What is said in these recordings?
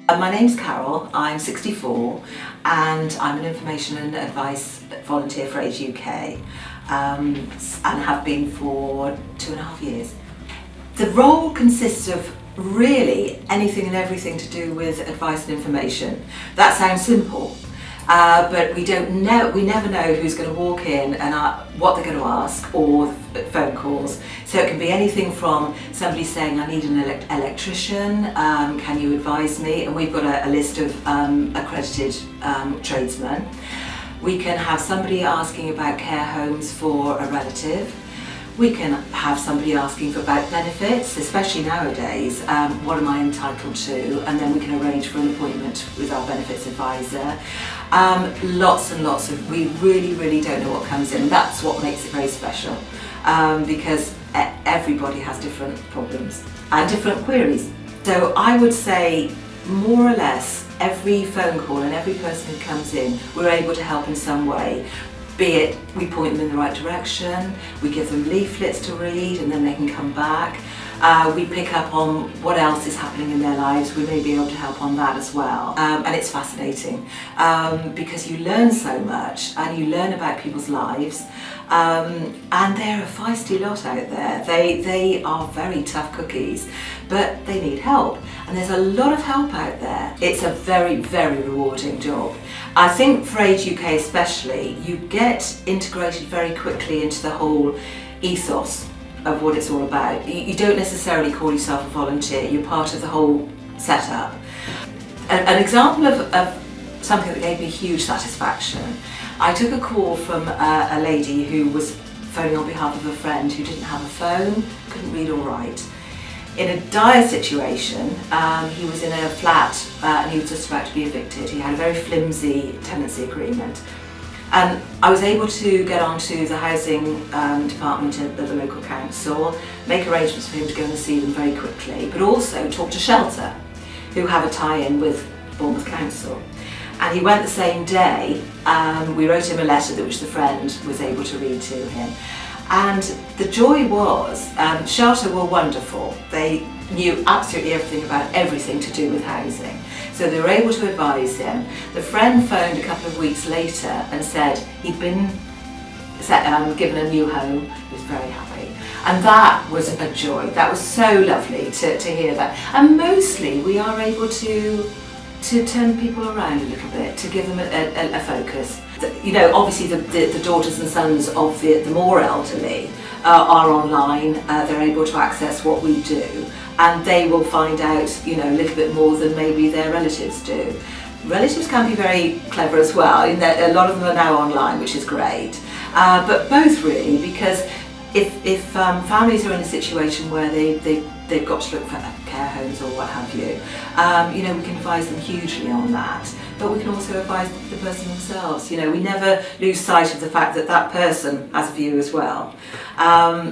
My name's Carol, I'm 64 and I'm an information and advice volunteer for Age UK and have been for 2.5 years. The role consists of really anything and everything to do with advice and information. That sounds simple, but we never know who's going to walk in and what they're going to ask, or phone calls. So it can be anything from somebody saying, I need an electrician, can you advise me? And we've got a list of accredited tradesmen. We can have somebody asking about care homes for a relative. We can have somebody asking for about benefits, especially nowadays, what am I entitled to? And then we can arrange for an appointment with our benefits advisor. Lots and lots of, we really don't know what comes in, and that's what makes it very special, because everybody has different problems and different queries. So I would say more or less every phone call and every person who comes in, we're able to help in some way. Be it we point them in the right direction, we give them leaflets to read and then they can come back. We pick up on what else is happening in their lives. We may be able to help on that as well. And it's fascinating because you learn so much and you learn about people's lives. And they're a feisty lot out there. They are very tough cookies, but they need help. And there's a lot of help out there. It's a very rewarding job. I think for Age UK especially, you get integrated very quickly into the whole ethos of what it's all about. You don't necessarily call yourself a volunteer, you're part of the whole setup. An example of something that gave me huge satisfaction, I took a call from a lady who was phoning on behalf of a friend who didn't have a phone, couldn't read or write. In a dire situation, he was in a flat and he was just about to be evicted. He had a very flimsy tenancy agreement. And I was able to get onto the housing department at the local council, make arrangements for him to go and see them very quickly, but also talk to Shelter, who have a tie-in with Bournemouth Council. And he went the same day. We wrote him a letter which the friend was able to read to him. And the joy was, Shelter were wonderful. They knew absolutely everything about everything to do with housing. So they were able to advise him. The friend phoned a couple of weeks later and said he'd been given a new home. He was very happy. And that was a joy. That was so lovely to hear that. And mostly we are able to turn people around a little bit, to give them a focus. You know, obviously the daughters and sons of the more elderly are online, they're able to access what we do, and they will find out, you know, a little bit more than maybe their relatives do. Relatives can be very clever as well, in that a lot of them are now online, which is great, but both really, because if families are in a situation where they've got to look for care homes or what have you, you know, we can advise them hugely on that. But we can also advise the person themselves. You know, we never lose sight of the fact that that person has a view as well.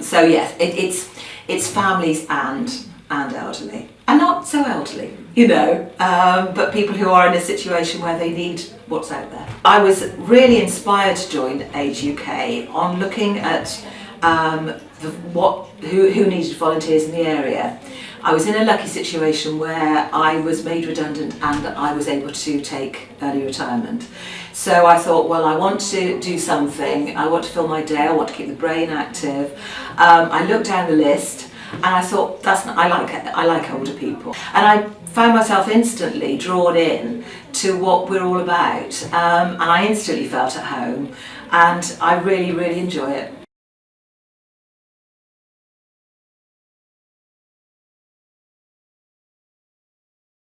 So yes, it's families and elderly, and not so elderly, you know, but people who are in a situation where they need what's out there. I was really inspired to join Age UK on looking at who needed volunteers in the area. I was in a lucky situation where I was made redundant and I was able to take early retirement. So I thought, well, I want to do something. I want to fill my day. I want to keep the brain active. I looked down the list and I thought, I like older people. And I found myself instantly drawn in to what we're all about. And I instantly felt at home, and I really enjoy it.